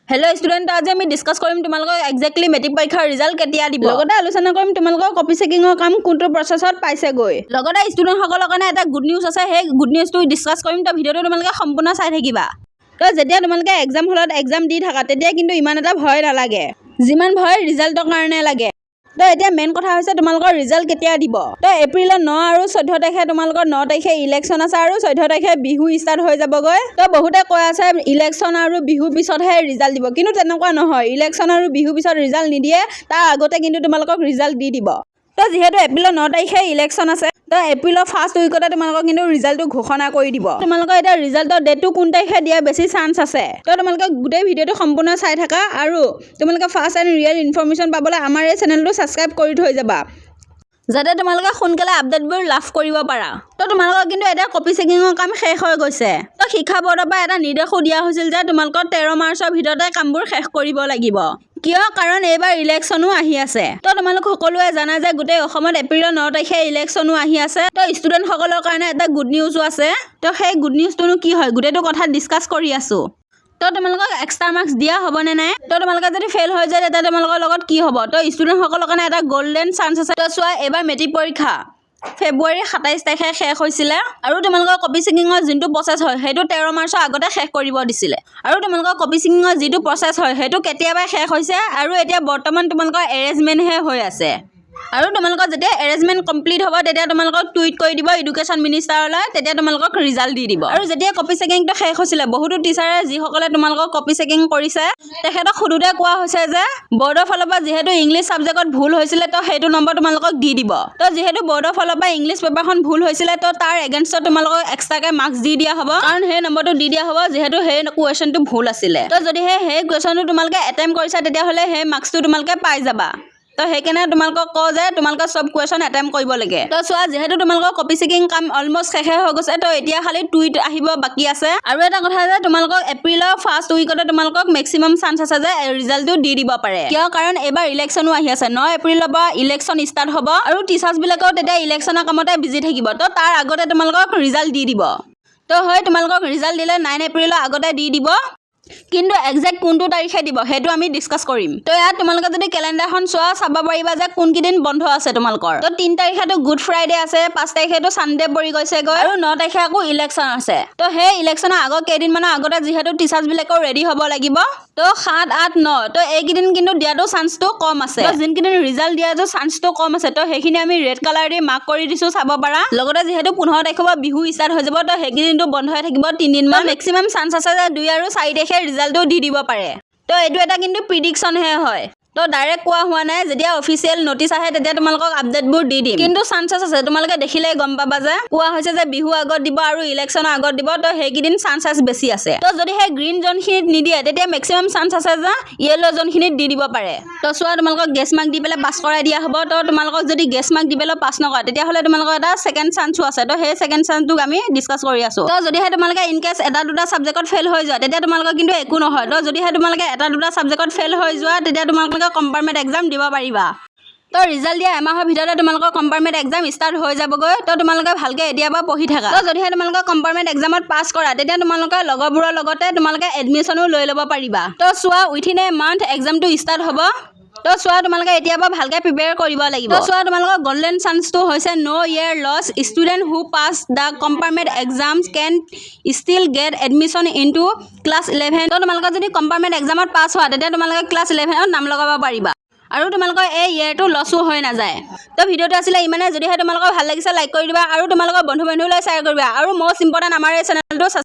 hello student आज আমি discuss কৰিম তোমালোকক এক্স্যাক্টলি মেট্ৰিক পৰীক্ষাৰ ৰিজাল্ট কেতিয়া দিব লগতে আলোচনা কৰিম তোমালোকক কপি চেকিংৰ কাম কোনটো প্ৰসেছত পাইছে গৈ লগতে স্টুডেন্ট সকলৰ কাৰণে এটা গুড নিউজ আছে সেই গুড নিউজটো ডিসকাস কৰিম তো ভিডিওটো তোমালোকে সম্পূৰ্ণ চাই থাকিবা তো যেতিয়া তোমালোকে এক্সাম হলত এক্সাম দি থাকা তেতিয়া কিন্তু ইমান এটা ভয় নালাগে যিমান ভয় ৰিজাল্টৰ কাৰণে লাগে তো এতিয়া মেইন কথা হৈছে তোমালোকৰ ৰিজাল্ট কেতিয়া দিব তো এপ্ৰিলৰ 9 আৰু 14 তাৰিখে তোমালোকৰ 9 তাৰিখে ইলেকশ্যন আছে আৰু 14 তাৰিখে বিহু ষ্টাৰ্ট হৈ যাবগৈ তো বহুতে কৈ আছে ইলেকশ্যন আৰু বিহু পিছতহে ৰিজাল্ট দিব কিন্তু তেনেকুৱা নহয় ইলেকশ্যন আৰু বিহু পিছত ৰিজাল্ট নিদিয়ে তাৰ আগতে কিন্তু তোমালোকক ৰিজাল্ট দি দিব তো যেহেতু এপ্ৰিলৰ 9 তাৰিখে ইলেকশ্যন আছে তো এপ্ৰিলৰ ফাৰ্ষ্ট উইকতে তোমালোকক কিন্তু ৰিজাল্টটো ঘোষণা কৰি দিব তোমালোকৰ এটা ৰিজাল্টৰ ডেটটো কোন তাৰিখে দিয়া বেছি চান্স আছে তো তোমালোকে গোটেই ভিডিওটো সম্পূৰ্ণ চাই থাকা আৰু তোমালোকে ফাৰ্ষ্ট এণ্ড ৰিয়েল ইনফৰমেশ্যন পাবলৈ আমাৰ এই চেনেলটো ছাবস্ক্ৰাইব কৰি থৈ যাবা যাতে তোমালোকে সোনকালে আপডেটবোৰ লাভ কৰিব পাৰা তো তোমালোকৰ কিন্তু এটা কপি চেকিংৰ কাম শেষ হৈ গৈছে তো শিক্ষা বৰ্ডৰ পৰা এটা নিৰ্দেশো দিয়া হৈছিল যে তোমালোকৰ 13 মাৰ্চৰ ভিতৰতে কামবোৰ শেষ কৰিব লাগিব কিয় কাৰণ এইবাৰ ইলেকশ্যনো আহি আছে তো তোমালোক সকলোৱে জানা যে গোটেই অসমত এপ্ৰিলৰ 9 তাৰিখে ইলেকশ্যনো আহি আছে তো ষ্টুডেণ্ট সকলৰ কাৰণে এটা গুড নিউজো আছে তো সেই গুড নিউজটোনো কি হয় গোটেইটো কথা ডিসকাস কৰি আছো তো তোমালোকক এক্সট্ৰা মাৰ্কস দিয়া হ'বনে নাই তো তোমালোকে যদি ফেল হৈ যায় তেতিয়া তোমালোকৰ লগত কি হ'ব তো ষ্টুডেণ্ট সকলৰ কাৰণে এটা গোল্ডেন চান্স আছে তো চোৱা এবাৰ মেট্ৰিক পৰীক্ষা ফেব্ৰুৱাৰী 27 তাৰিখে শেষ হৈছিলে আৰু তোমালোকৰ কপি চেকিংৰ যোনটো প্ৰসেছ হয় সেইটো 13 মাৰ্চৰ আগতে শেষ কৰিব দিছিলে আৰু তোমালোকৰ কপি চেকিংৰ যিটো প্ৰসেছ হয় সেইটো কেতিয়াবা শেষ হৈছে আৰু এতিয়া বৰ্তমান তোমালোকৰ এৰেঞ্জমেণ্টহে হৈ আছে আৰু তোমালোকৰ যেতিয়া এৰেঞ্জমেণ্ট কমপ্লিট হ'ব তেতিয়া তোমালোকক টুইট কৰি দিব এডুকেশ্যন মিনিষ্টাৰলৈ তেতিয়া তোমালোকক ৰিজাল্ট দি দিব আৰু যেতিয়া কপি চেকিংটো শেষ হৈছিলে বহুতো টিচাৰে যিসকলে তোমালোকক কপি চেকিং কৰিছে তেখেতক সুধোতে কোৱা হৈছে যে বৰ্ডৰ ফালৰ পৰা যিহেতু ইংলিছ ছাবজেক্টত ভুল হৈছিলে তো সেইটো নম্বৰ তোমালোকক দি দিব তো যিহেতু বৰ্ডৰ ফালৰ পৰা ইংলিছ পেপাৰখন ভুল হৈছিলে তো তাৰ এগেইনষ্টত তোমালোকক এক্সট্ৰাকৈ মাৰ্কছ দি দিয়া হ'ব কাৰণ সেই নম্বৰটো দি দিয়া হ'ব যিহেতু সেই কুৱেশ্যনটো ভুল আছিলে তো যদিহে সেই কুৱেশ্যনটো তোমালোকে এটেম্প কৰিছা তেতিয়াহ'লে সেই মাৰ্কছটো তোমালোকে পাই যাবা তো সেইকাৰণে তোমালোকক কওঁ যে তোমালোকে সব কুৱেশ্যন এটেম্প কৰিব লাগে তো চোৱা যেহেতু তোমালোকৰ কপি চেকিং কাম অলমোষ্ট শেষ হৈ গৈছে তো এতিয়া খালি টুইট আহিব বাকী আছে আৰু এটা কথা যে তোমালোকক এপ্ৰিলৰ ফাৰ্ষ্ট উইকতে তোমালোকক মেক্সিমাম চান্স আছে যে ৰিজাল্টটো দি দিব পাৰে কিয় কাৰণ এবাৰ ইলেকশ্যনো আহি আছে 9 এপ্ৰিলৰ পৰা ইলেকশ্যন ষ্টাৰ্ট হ'ব আৰু টিচাৰ্ছবিলাকেও তেতিয়া ইলেকশ্যনৰ কামতে বিজি থাকিব তো তাৰ আগতে তোমালোকক ৰিজাল্ট দি দিব তো হয় তোমালোকক ৰিজাল্ট দিলে 9 এপ্ৰিলৰ আগতে দি দিব কিন্তু এক্সাক্ট কোনটো তাৰিখে দিব হেতু আমি ডিসকাস কৰিম তো ইয়াত তোমালোকে যদি ক্যালেন্ডাৰখন চোৱা চাব পাৰিবা যে কোন কিদিন বন্ধ আছে তোমালোকৰ তো 3 তাৰিখেটো গুড ফ্ৰাইডে আছে 5 তাৰিখেটো সানডে পৰি গৈছে গৈ আৰু 9 তাৰিখে আকৌ ইলেকশ্যন আছে তো হে ইলেকশ্যনৰ আগৰ কেইদিন মানৰ আগতে যিহেতু টিচাৰ্ছ বিলাকও ৰেডি হ'ব লাগিব তো 7 8 9 তো এই কিদিন কিন্তু দিয়াটো চান্সটো কম আছে তো জিন কিদিন ৰিজাল্ট দিয়াটো চান্সটো কম আছে তো হেখিনি আমি ৰেড কালাৰ দি মাৰ্ক কৰি দিছো চাব পাৰা লগতে যেহেতু 15 তাৰিখৰ পৰা বিহু ষ্টাৰ্ট হৈ যাব তো হেকিদিনটো বন্ধ হৈ থাকিব 3 দিন মান মেক্সিমাম চান্স আছে যে 2 আৰু 4 তাৰিখে ৰিজাল্টটো দি দিব পাৰে তো এইটো এটা কিন্তু প্ৰিডিকচন হে হয় তো ডাইৰেক্ট কোৱা হোৱা নাই যেতিয়া অফিচিয়েল নোটিছ আহে তেতিয়া তোমালোকক আপডেটবোৰ দি দিম কিন্তু চান্সেছ আছে তোমালোকে দেখিলে গম পাবা যে কোৱা হৈছে যে বিহু আগত দিব আৰু ইলেকশ্যনৰ আগত দিব তো হেকিদিন চান্সেছ বেছি আছে তো যদি হে গ্ৰীণ জোনখিনিত নিদিয়ে তেতিয়া মেক্সিমাম চান্স আছে যে ইয়েলো জোনখিনিত দি দিব পাৰে তো চোৱা তোমালোকক গেছ মাৰ্ক দি পেলাই পাছ কৰাই দিয়া হ'ব তো তোমালোকক যদি গেছ মাৰ্ক দি পেলাই পাছ নকৰা তেতিয়াহ'লে তোমালোকৰ এটা সেকেন্ড চান্সও আছে তো সেই সেকেন্ড চান্সটোক আমি ডিসকাস কৰি আছো তো যদি হে তোমালোকে ইন কেছ এটা দুটা সাবজেক্টত ফেল হৈ যোৱা তেতিয়া তোমালোকৰ কিন্তু একো নহয় তো যদি হে তোমালোকে এটা দুটা সাবজেক্টত ফেল হৈ যোৱা তেতিয়া তোমালোকে কম্পাৰমেণ্ট এক্সাম দিব পাৰিবা তো ৰিজাল্ট দিয়া এমাহৰ ভিতৰতে তোমালোকৰ কম্পাৰমেণ্ট এক্সাম ষ্টাৰ্ট হৈ যাবগৈ তো তোমালোকে ভালকৈ এতিয়াৰ পৰা পঢ়ি থাকা তো যদিহে তোমালোকৰ কম্পাৰমেণ্ট এক্সামত পাছ কৰা তেতিয়া তোমালোকে লগৰবোৰৰ লগতে তোমালোকে এডমিশ্যনো লৈ ল'ব পাৰিবা তো চোৱা উইথিন এ মান্থ এক্সামটো ষ্টাৰ্ট হ'ব তো চোৱা তোমালোকে এতিয়াৰ পৰা ভালকৈ প্ৰিপেয়াৰ কৰিব লাগিব তো চোৱা তোমালোকৰ গোল্ডেন চান্সটো হৈছে no year loss student who pass the compartment exams can still get admission into class 11 তো তোমালোকে যদি কম্পাৰমেণ্ট এক্সামত পাছ হোৱা তেতিয়া তোমালোকে ক্লাছ 11ত নাম লগাব পাৰিবা আৰু তোমালোকৰ এই ইয়েৰটো লছো হৈ নাযায় তো ভিডিওটো আছিলে ইমানে যদিহে তোমালোকৰ ভাল লাগিছে লাইক কৰি দিবা আৰু তোমালোকৰ বন্ধু বান্ধৱীলৈ শ্বেয়াৰ কৰিবা আৰু মোষ্ট ইম্পৰ্টেণ্ট আমাৰ এই চেনেলটো